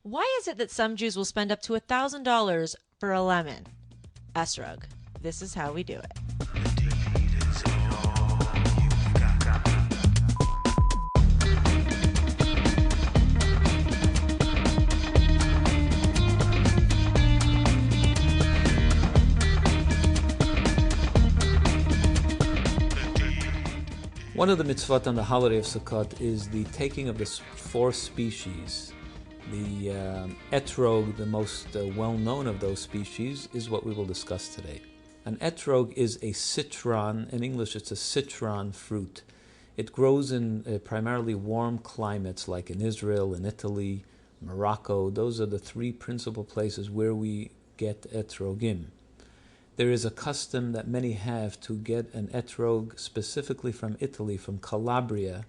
Why is it that some Jews will spend up to $1,000 for a lemon? Etrog. This is how we do it. One of the mitzvot on the holiday of Sukkot is the taking of the four species. The etrog, the most well-known of those species, is what we will discuss today. An etrog is a citron. In English, it's a citron fruit. It grows in primarily warm climates like in Israel, in Italy, Morocco. Those are the three principal places where we get etrogim. There is a custom that many have to get an etrog specifically from Italy, from Calabria.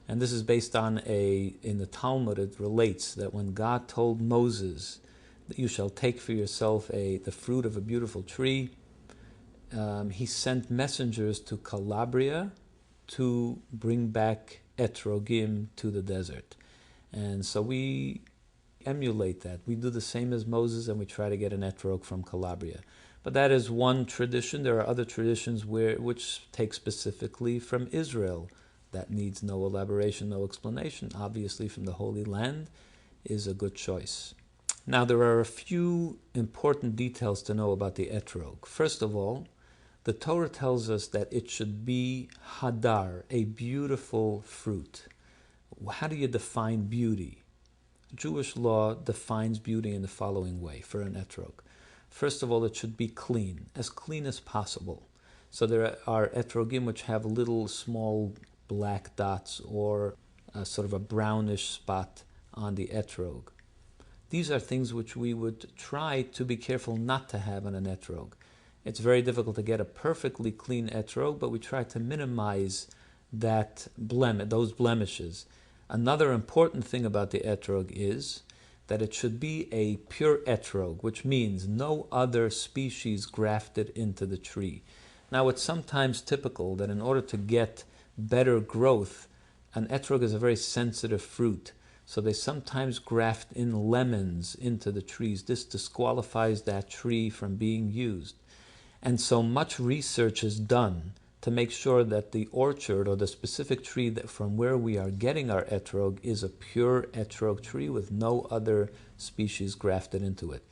And this is based on in the Talmud, it relates that when God told Moses that you shall take for yourself the fruit of a beautiful tree, he sent messengers to Calabria to bring back etrogim to the desert. And so we emulate that. We do the same as Moses and we try to get an etrog from Calabria. But that is one tradition. There are other traditions which take specifically from Israel. That needs no elaboration, no explanation. Obviously, from the Holy Land is a good choice. Now, there are a few important details to know about the etrog. First of all, the Torah tells us that it should be hadar, a beautiful fruit. How do you define beauty? Jewish law defines beauty in the following way for an etrog. First of all, it should be clean as possible. So there are etrogim which have little small black dots or sort of a brownish spot on the etrog. These are things which we would try to be careful not to have on an etrog. It's very difficult to get a perfectly clean etrog, but we try to minimize those blemishes. Another important thing about the etrog is that it should be a pure etrog, which means no other species grafted into the tree. Now, it's sometimes typical that in order to get better growth, an etrog is a very sensitive fruit, so they sometimes graft in lemons into the trees. This disqualifies that tree from being used. And so much research is done to make sure that the orchard or the specific tree from where we are getting our etrog is a pure etrog tree with no other species grafted into it.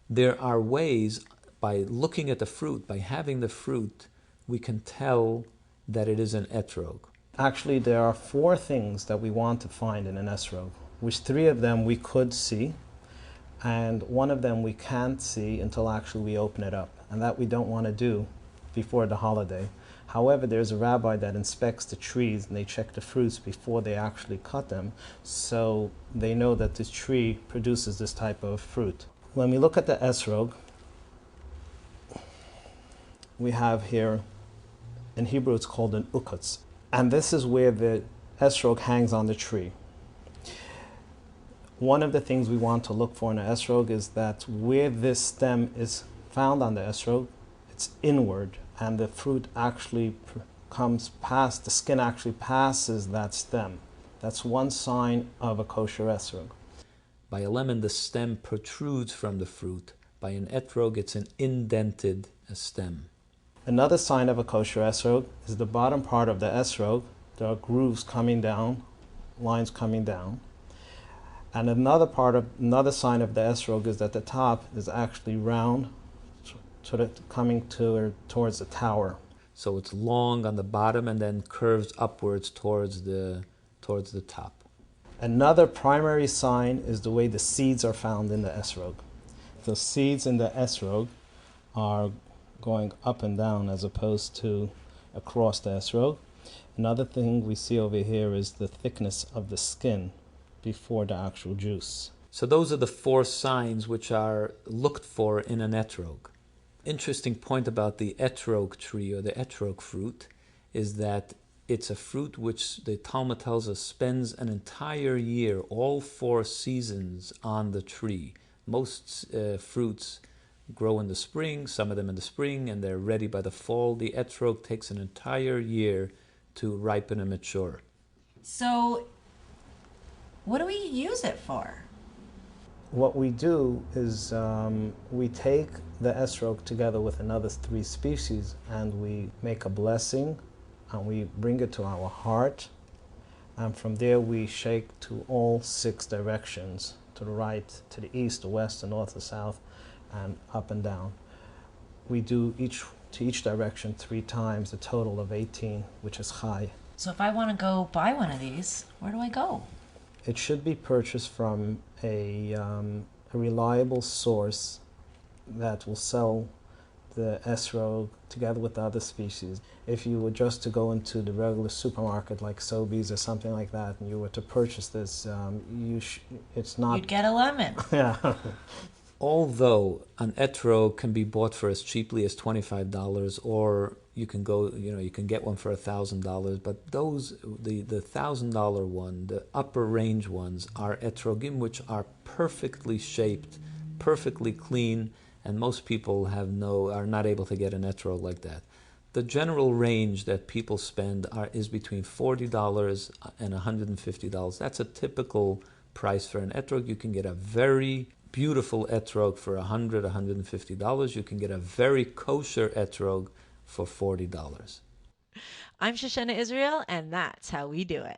There are ways, by looking at the fruit, by having the fruit, we can tell that it is an etrog. Actually, there are four things that we want to find in an etrog, which three of them we could see, and one of them we can't see until actually we open it up, and that we don't want to do before the holiday. However, there's a rabbi that inspects the trees and they check the fruits before they actually cut them, so they know that this tree produces this type of fruit. When we look at the etrog, we have here, in Hebrew it's called an ukutz, and this is where the etrog hangs on the tree. One of the things we want to look for in an etrog is that where this stem is found on the etrog, it's inward, and the fruit actually comes past, the skin actually passes that stem. That's one sign of a kosher etrog. By a lemon, the stem protrudes from the fruit. By an etrog, it's an indented stem. Another sign of a kosher etrog is the bottom part of the etrog. There are grooves coming down, lines coming down. And another sign of the etrog is that the top is actually round, coming towards the tower. So it's long on the bottom and then curves upwards towards the top. Another primary sign is the way the seeds are found in the etrog. The seeds in the etrog are going up and down as opposed to across the etrog. Another thing we see over here is the thickness of the skin before the actual juice. So those are the four signs which are looked for in an etrog. Interesting point about the etrog tree or the etrog fruit is that it's a fruit which the Talmud tells us spends an entire year, all 4 seasons on the tree. Most fruits grow in the spring, some of them in the spring, and they're ready by the fall. The etrog takes an entire year to ripen and mature. So, what do we use it for? What we do is we take the esrog together with another 3 species and we make a blessing and we bring it to our heart, and from there we shake to all 6 directions, to the right, to the east, the west, the north, the south, and up and down. We do to each direction 3 times, a total of 18, which is high. So if I want to go buy one of these, where do I go? It should be purchased from a reliable source that will sell the esrog together with the other species. If you were just to go into the regular supermarket like Sobeys or something like that, and you were to purchase this, it's not. You'd get a lemon. Yeah. Although an etrog can be bought for as cheaply as $25, or you can go, you can get one for $1,000. But the $1,000 one, the upper range ones, are etrogim, which are perfectly shaped, perfectly clean, and most people are not able to get an etrog like that. The general range that people spend is between $40 and $150. That's a typical price for an etrog. You can get a very beautiful etrog for $100, $150. You can get a very kosher etrog for $40. I'm Shoshana Israel, and that's how we do it.